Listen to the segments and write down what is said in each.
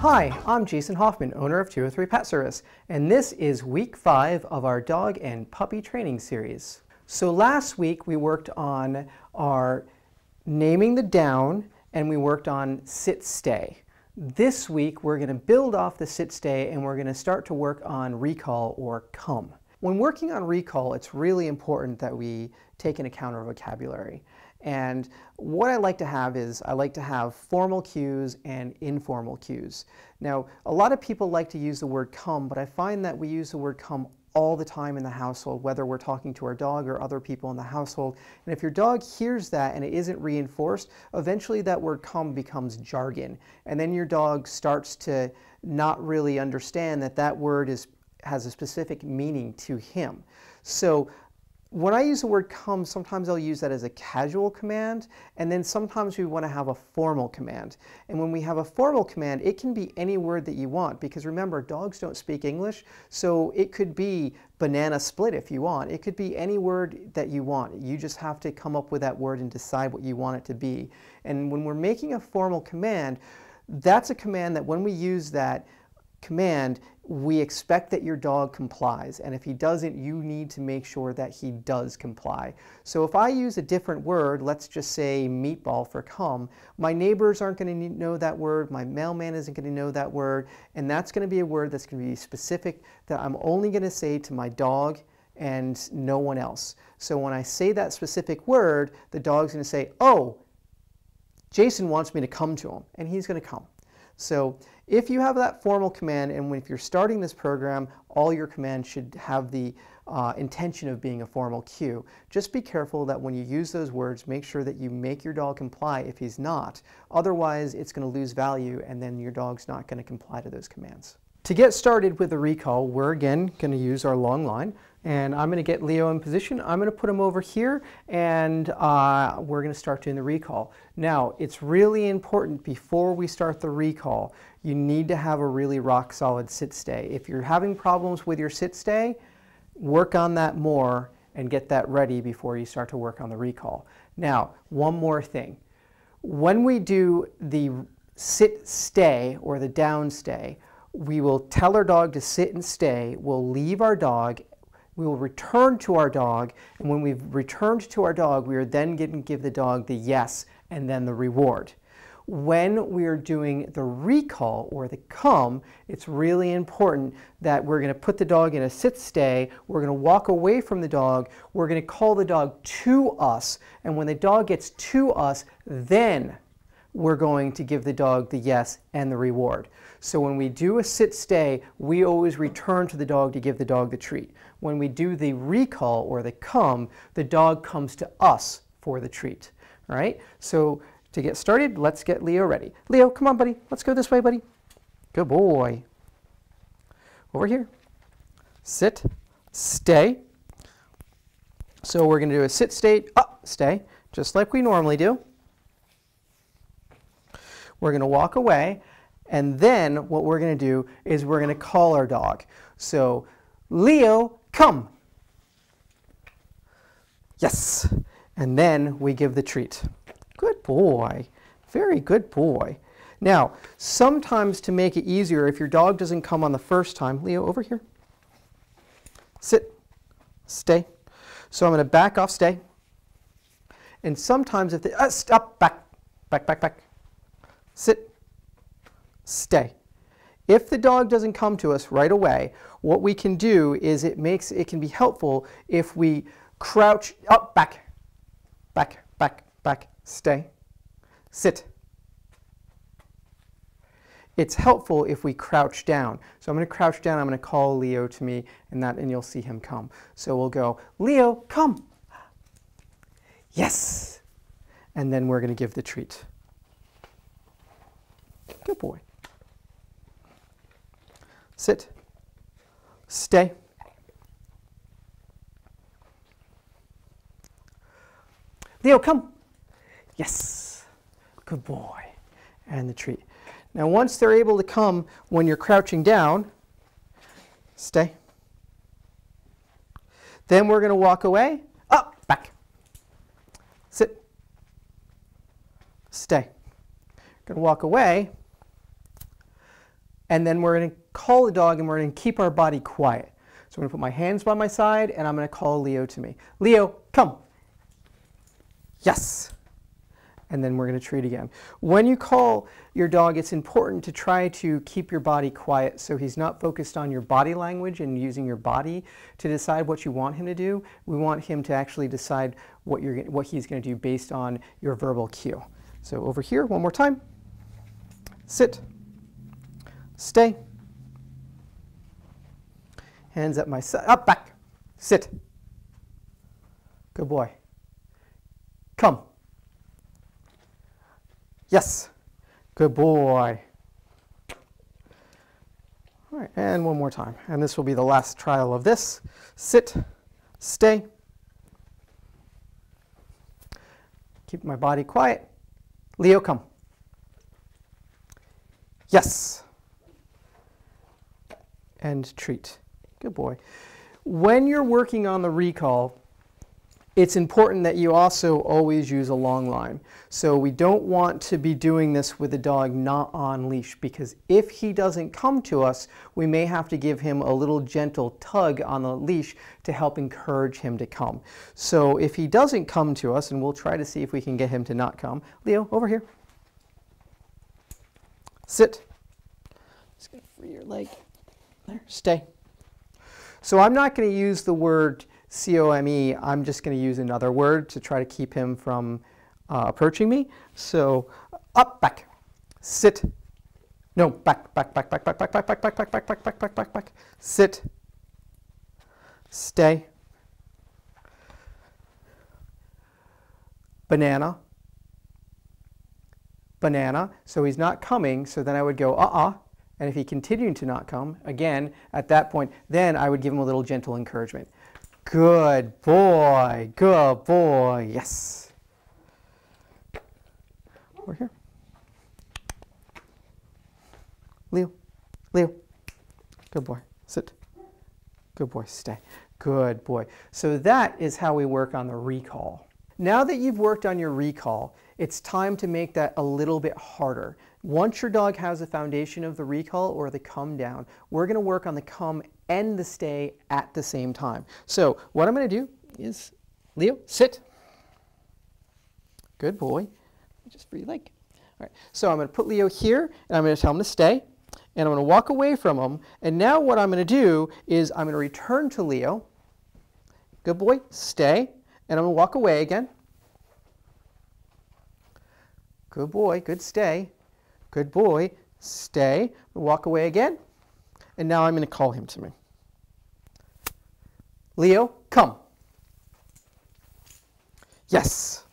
Hi, I'm Jason Hoffman, owner of 203 Pet Service, and this is week 5 of our dog and puppy training series. So last week we worked on our naming the down and we worked on sit-stay. This week we're going to build off the sit-stay and we're going to start to work on recall or come. When working on recall, it's really important that we take into account our vocabulary. And what I like to have is I like to have formal cues and informal cues. Now, a lot of people like to use the word come, but I find that we use the word come all the time in the household, whether we're talking to our dog or other people in the household. And if your dog hears that and it isn't reinforced, eventually that word come becomes jargon. And then your dog starts to not really understand that that word has a specific meaning to him. So when I use the word come, sometimes I'll use that as a casual command, and then sometimes we want to have a formal command. And when we have a formal command, it can be any word that you want, because remember, dogs don't speak English, so it could be banana split if you want. It could be any word that you want. You just have to come up with that word and decide what you want it to be. And when we're making a formal command, that's a command that when we use that command, we expect that your dog complies, and if he doesn't, you need to make sure that he does comply. So if I use a different word, let's just say meatball for come, my neighbors aren't going to know that word, my mailman isn't going to know that word, and that's going to be a word that's going to be specific that I'm only going to say to my dog and no one else. So when I say that specific word, the dog's going to say, oh, Jason wants me to come to him, and he's going to come. So if you have that formal command, and if you're starting this program, all your commands should have the intention of being a formal cue. Just be careful that when you use those words, make sure that you make your dog comply if he's not. Otherwise, it's going to lose value, and then your dog's not going to comply to those commands. To get started with the recall, we're again going to use our long line, and I'm going to get Leo in position. I'm going to put him over here, and we're going to start doing the recall. Now, it's really important before we start the recall, you need to have a really rock solid sit-stay. If you're having problems with your sit-stay, work on that more and get that ready before you start to work on the recall. Now, one more thing. When we do the sit-stay or the down-stay, we will tell our dog to sit and stay, we'll leave our dog, we will return to our dog, and when we've returned to our dog, we are then going to give the dog the yes and then the reward. When we are doing the recall or the come, it's really important that we're going to put the dog in a sit-stay, we're going to walk away from the dog, we're going to call the dog to us, and when the dog gets to us, then we're going to give the dog the yes and the reward. So when we do a sit-stay, we always return to the dog to give the dog the treat. When we do the recall or the come, the dog comes to us for the treat. All right? So to get started, let's get Leo ready. Leo, come on, buddy. Let's go this way, buddy. Good boy. Over here. Sit, stay. So we're going to do a sit, stay, up, stay, just like we normally do. We're going to walk away, and then what we're going to do is we're going to call our dog. So, Leo, come. Yes. And then we give the treat. Good boy. Very good boy. Now, sometimes to make it easier, if your dog doesn't come on the first time, Leo, over here. Sit, stay. So I'm going to back off, stay. And sometimes if they, stop, back, back, back, back. Sit, stay. If the dog doesn't come to us right away, what we can do is it can be helpful if we crouch up, back, back, back, back, stay, sit. It's helpful if we crouch down. So I'm going to crouch down, I'm going to call Leo to me, and you'll see him come. So we'll go, Leo, come. Yes. And then we're going to give the treat. Good boy. Sit. Stay. Leo, come. Yes. Good boy. And the treat. Now once they're able to come when you're crouching down, stay. Then we're going to walk away. Up, back. Sit. Stay. Going to walk away. And then we're going to call the dog and we're going to keep our body quiet. So I'm going to put my hands by my side and I'm going to call Leo to me. Leo, come. Yes. And then we're going to treat again. When you call your dog, it's important to try to keep your body quiet so he's not focused on your body language and using your body to decide what you want him to do. We want him to actually decide what he's going to do based on your verbal cue. So over here, one more time. Sit. Stay. Hands at my side. Up, back. Sit. Good boy. Come. Yes. Good boy. All right, and one more time. And this will be the last trial of this. Sit. Stay. Keep my body quiet. Leo, come. Yes. And treat. Good boy. When you're working on the recall, it's important that you also always use a long line. So we don't want to be doing this with a dog not on leash, because if he doesn't come to us, we may have to give him a little gentle tug on the leash to help encourage him to come. So if he doesn't come to us, and we'll try to see if we can get him to not come. Leo, over here. Sit. Just gonna free your leg. There, stay. So I'm not going to use the word C-O-M-E, I'm just going to use another word to try to keep him from approaching me. So up, back, sit, no, back, back, back, back, back, back, back, back, back, back, back, back, back, back, back, back, sit, stay, banana, banana. So he's not coming, so then I would go and if he continued to not come, again, at that point, then I would give him a little gentle encouragement. Good boy, yes. Over here. Leo, Leo, good boy, sit. Good boy, stay. Good boy. So that is how we work on the recall. Now that you've worked on your recall, it's time to make that a little bit harder. Once your dog has a foundation of the recall or the come down, we're going to work on the come and the stay at the same time. So what I'm going to do is, Leo, sit. Good boy. Just free your leg. All right. So I'm going to put Leo here, and I'm going to tell him to stay, and I'm going to walk away from him. And now what I'm going to do is I'm going to return to Leo. Good boy, stay, and I'm going to walk away again. Good boy, good stay. Good boy, stay. Walk away again. And now I'm going to call him to me. Leo, come. Yes.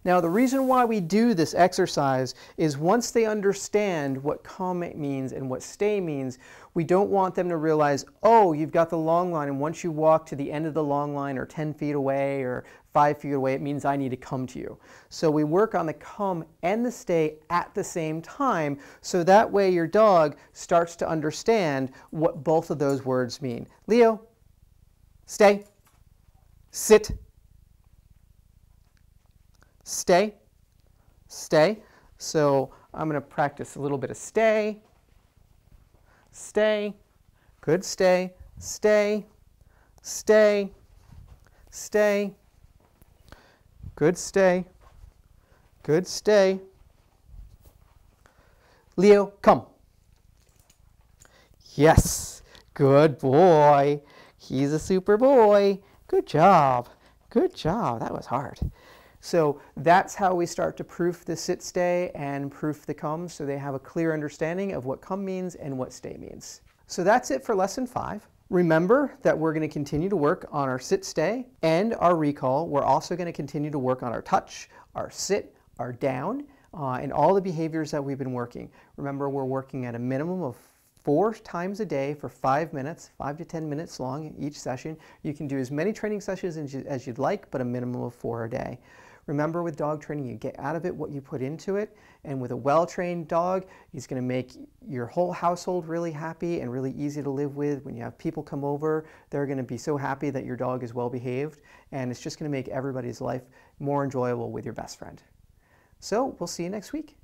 Now the reason why we do this exercise is once they understand what come means and what stay means, we don't want them to realize, oh, you've got the long line, and once you walk to the end of the long line or 10 feet away or 5 feet away, it means I need to come to you. So we work on the come and the stay at the same time, so that way your dog starts to understand what both of those words mean. Leo, stay, sit, stay, stay. So I'm going to practice a little bit of stay, stay, good stay, stay, stay, stay, good stay, good stay. Leo, come. Yes, good boy. He's a super boy. Good job. Good job. That was hard. So that's how we start to proof the sit stay and proof the come, so they have a clear understanding of what come means and what stay means. So that's it for lesson 5. Remember that we're going to continue to work on our sit stay and our recall. We're also going to continue to work on our touch, our sit, our down, and all the behaviors that we've been working. Remember, we're working at a minimum of 4 times a day for 5 minutes, 5 to 10 minutes long each session. You can do as many training sessions as you'd like, but a minimum of 4 a day. Remember, with dog training, you get out of it what you put into it, and with a well-trained dog, he's going to make your whole household really happy and really easy to live with. When you have people come over, they're going to be so happy that your dog is well-behaved, and it's just going to make everybody's life more enjoyable with your best friend. So we'll see you next week.